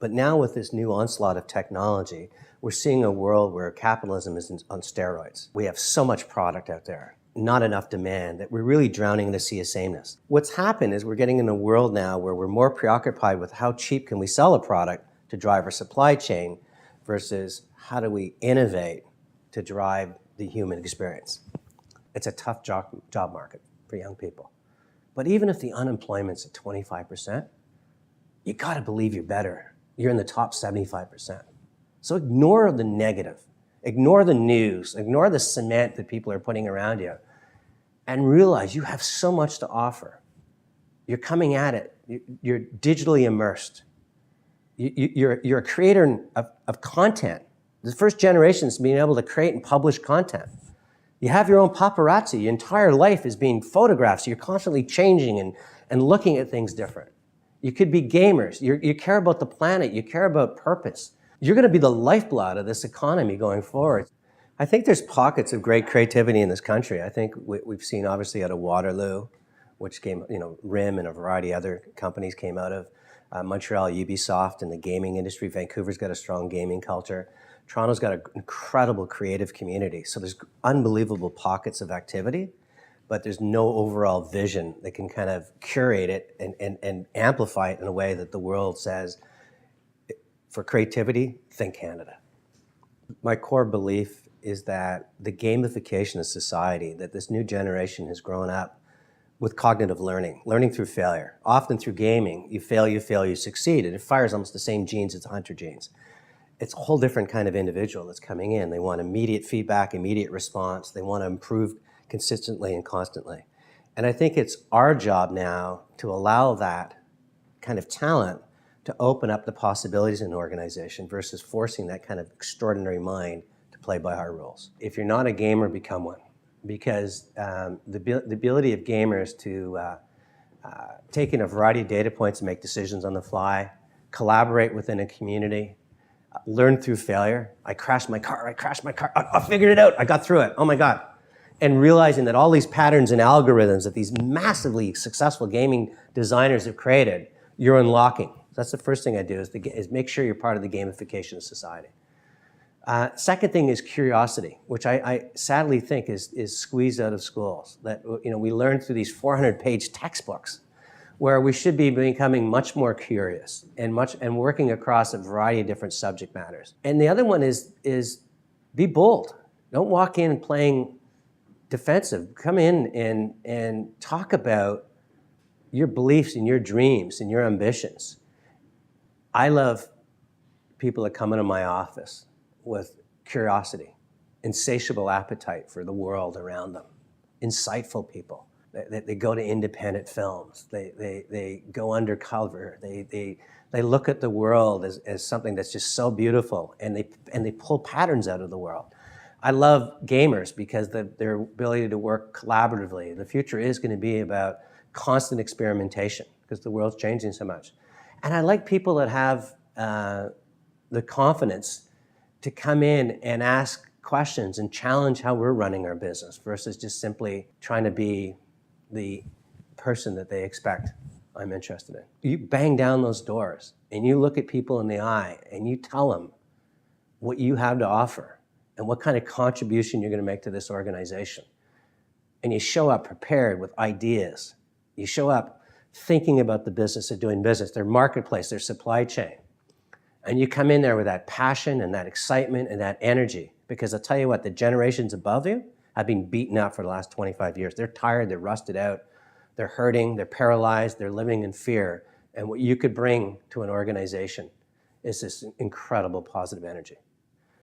But now with this new onslaught of technology, we're seeing a world where capitalism is on steroids. We have so much product out there, not enough demand, that we're really drowning in a sea of sameness. What's happened is we're getting in a world now where we're more preoccupied with how cheap can we sell a product to drive our supply chain versus how do we innovate to drive the human experience. It's a tough job market for young people. But even if the unemployment's at 25%, you gotta believe you're better. You're in the top 75%. So ignore the negative, ignore the news, ignore the cement that people are putting around you, and realize you have so much to offer. You're coming at it, you're digitally immersed. You're a creator of content. The first generation is being able to create and publish content. You have your own paparazzi. Your entire life is being photographed, so you're constantly changing and looking at things different. You could be gamers. You care about the planet. You care about purpose. You're going to be the lifeblood of this economy going forward. I think there's pockets of great creativity in this country. I think we've seen obviously out of Waterloo, which came, RIM and a variety of other companies came out of Montreal, Ubisoft, and the gaming industry. Vancouver's got a strong gaming culture. Toronto's got an incredible creative community. So there's unbelievable pockets of activity, but there's no overall vision that can kind of curate it and amplify it in a way that the world says, for creativity, think Canada. My core belief is that the gamification of society, that this new generation has grown up with cognitive learning through failure. Often through gaming, you fail, you succeed, and it fires almost the same genes as the hunter genes. It's a whole different kind of individual that's coming in. They want immediate feedback, immediate response. They want to improve consistently and constantly. And I think it's our job now to allow that kind of talent to open up the possibilities in an organization versus forcing that kind of extraordinary mind to play by our rules. If you're not a gamer, become one. Because the ability of gamers to take in a variety of data points and make decisions on the fly, collaborate within a community, learn through failure. I crashed my car, I figured it out, I got through it, oh my God. And realizing that all these patterns and algorithms that these massively successful gaming designers have created, you're unlocking. That's the first thing I do is make sure you're part of the gamification of society. Second thing is curiosity, which I sadly think is squeezed out of schools. That we learn through these 400-page textbooks, where we should be becoming much more curious and working across a variety of different subject matters. And the other one is be bold. Don't walk in playing defensive. Come in and talk about your beliefs and your dreams and your ambitions. I love people that come into my office with curiosity, insatiable appetite for the world around them, insightful people. They go to independent films, they go undercover, they look at the world as something that's just so beautiful, and they pull patterns out of the world. I love gamers because their ability to work collaboratively. The future is going to be about constant experimentation because the world's changing so much. And I like people that have the confidence to come in and ask questions and challenge how we're running our business versus just simply trying to be the person that they expect I'm interested in. You bang down those doors and you look at people in the eye and you tell them what you have to offer and what kind of contribution you're going to make to this organization. And you show up prepared with ideas. You show up thinking about the business of doing business, their marketplace, their supply chain. And you come in there with that passion and that excitement and that energy. Because I'll tell you what, the generations above you have been beaten up for the last 25 years. They're tired, they're rusted out, they're hurting, they're paralyzed, they're living in fear. And what you could bring to an organization is this incredible positive energy.